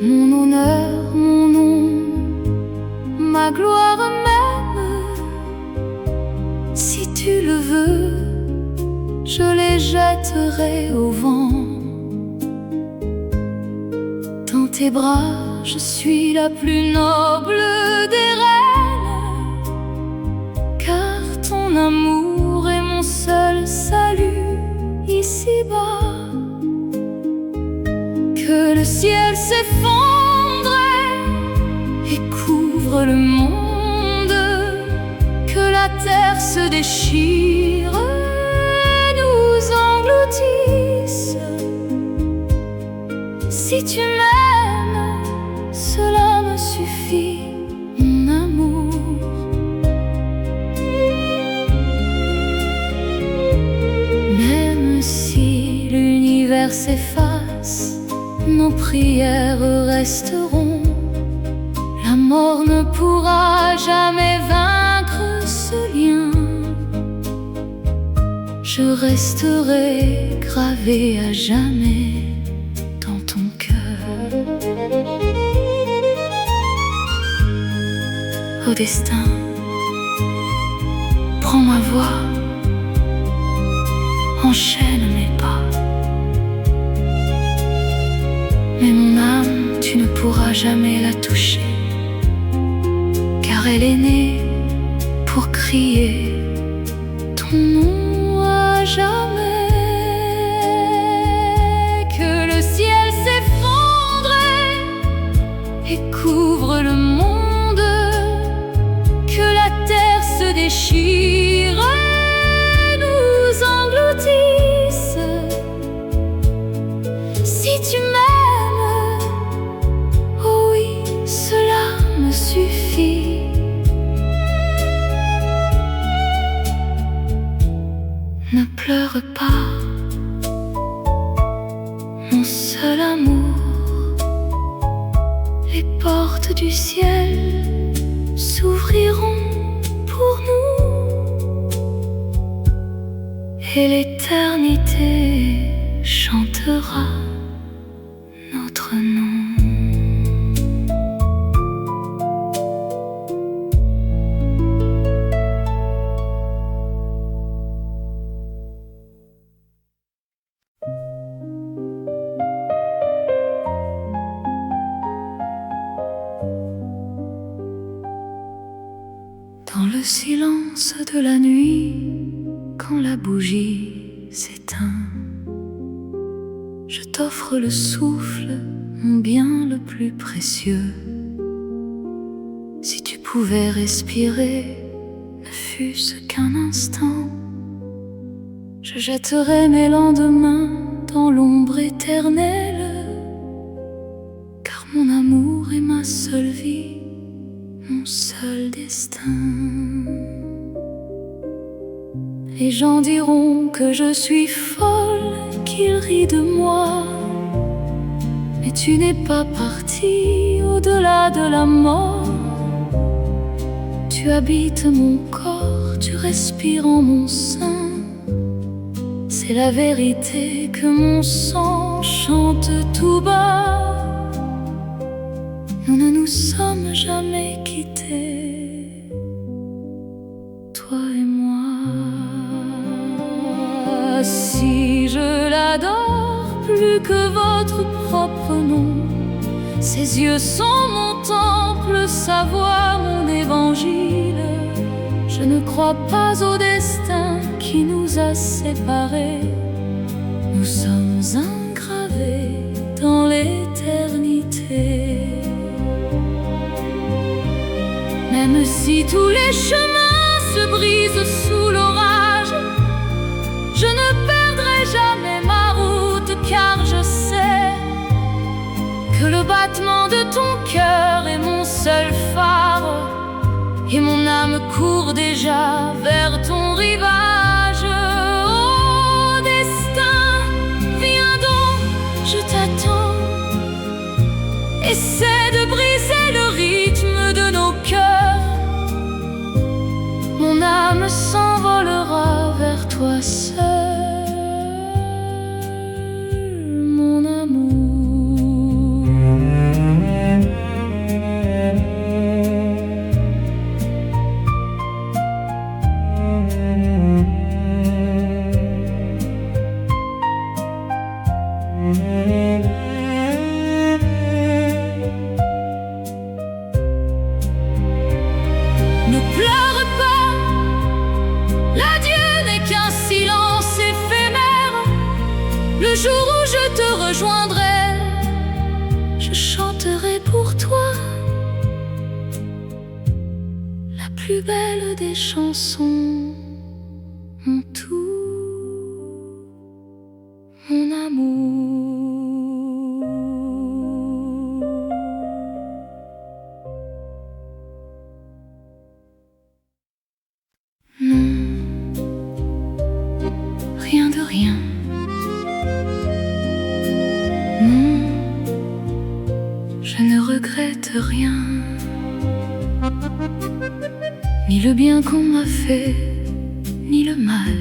Mon honneur, mon nom, ma gloire même, si tu le veux, je les jetterai au vent. Dans tes bras, je suis la plus noble des reines, car ton amour est mon seul salut ici-bas. Que le ciel s'effondre et couvre le monde, que la terre se déchire et nous engloutisse. Si tu m'aimes, cela me suffit, mon amour. Même si l'univers s'efface, nos prières resteront. La mort ne pourra jamais vaincre ce lien. Je resterai gravé à jamais dans ton cœur. Ô destin, prends ma voix, enchaîne mes pas. Mais mon âme, tu ne pourras jamais la toucher, car elle est née pour crier ton nom à jamais. Que le ciel s'effondre et couvre le monde, que la terre se déchire et nous engloutisse. Si tu m'aimes, oh oui, cela me suffit. Ne pleure pas, mon seul amour. Les portes du ciel s'ouvriront pour nous, et l'éternité chantera notre nom. Dans le silence de la nuit, quand la bougie s'éteint, je t'offre le souffle, mon bien le plus précieux. Si tu pouvais respirer, ne fût-ce qu'un instant, je jetterais mes lendemains dans l'ombre éternelle, car mon amour est ma seule vie, mon seul destin. Les gens diront que je suis folle, qu'ils rient de moi, mais tu n'es pas parti au-delà de la mort. Tu habites mon corps, tu respires en mon sein. C'est la vérité que mon sang chante tout bas. Nous ne nous sommes jamais quittés, toi et moi. Si je l'adore plus que votre propre nom, ses yeux sont mon temple, sa voix mon évangile. Je ne crois pas au destin qui nous a séparés. Nous sommes engravés dans l'éternité. Même si tous les chemins se brisent sous l'orage, je ne perdrai jamais ma route, car je sais que le battement de ton cœur est mon seul phare, et mon âme court déjà vers ton rivage. Oh destin, viens donc, je t'attends. Essaie de briser le rythme de nos cœurs. Mon âme s'envolera vers toi seul, mon amour. Ne pleure pas, l'adieu n'est qu'un silence éphémère. Le jour où je te rejoindrai, je chanterai pour toi la plus belle des chansons, mon tout, mon amour. Non, rien de rien. Non, je ne regrette rien, ni le bien qu'on m'a fait, ni le mal.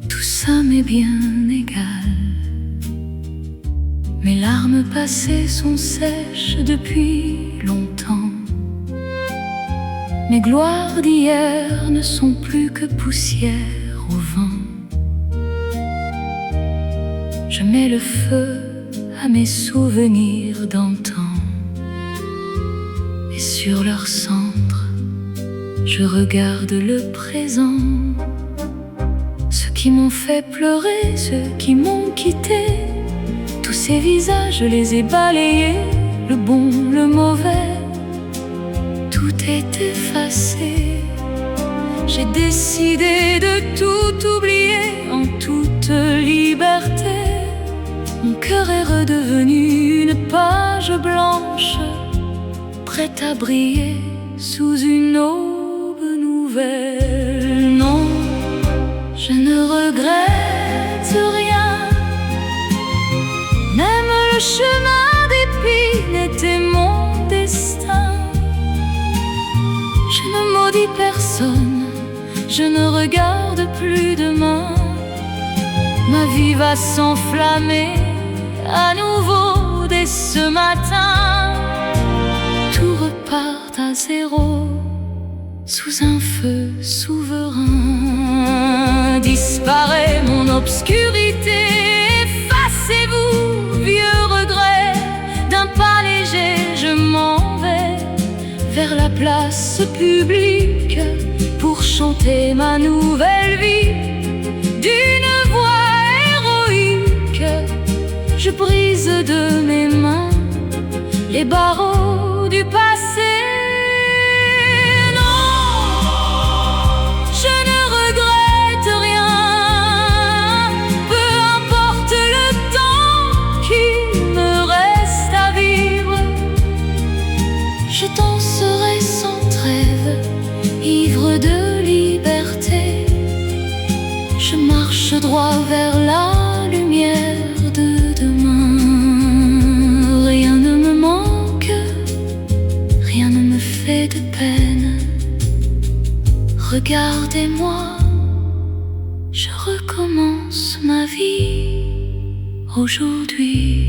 Tout ça m'est bien égal. Mes larmes passées sont sèches depuis longtemps. Mes gloires d'hier ne sont plus que poussière au vent. Je mets le feu à mes souvenirs d'antan, et sur leur centre, je regarde le présent. Ceux qui m'ont fait pleurer, ceux qui m'ont quitté, tous ces visages, je les ai balayés, le bon, le mauvais. Tout est effacé. J'ai décidé de tout oublier en toute liberté. Mon cœur est redevenu une page blanche, prête à briller sous une aube nouvelle. Non, je ne regrette rien. Même le chemin d'épines était mon destin. Je ne maudis personne, je ne regarde plus demain. Ma vie va s'enflammer à nouveau dès ce matin. Tout repart à zéro, sous un feu souverain. Disparaît mon obscurité, effacez-vous, vieux regret. D'un pas léger, je m'en vais vers la place publique pour chanter ma nouvelle vie. D'une voix héroïque, je brise de mes mains les barreaux du passé. Je danserai sans trêve, ivre de liberté. Je marche droit vers la lumière de demain. Rien ne me manque, rien ne me fait de peine. Regardez-moi, je recommence ma vie aujourd'hui.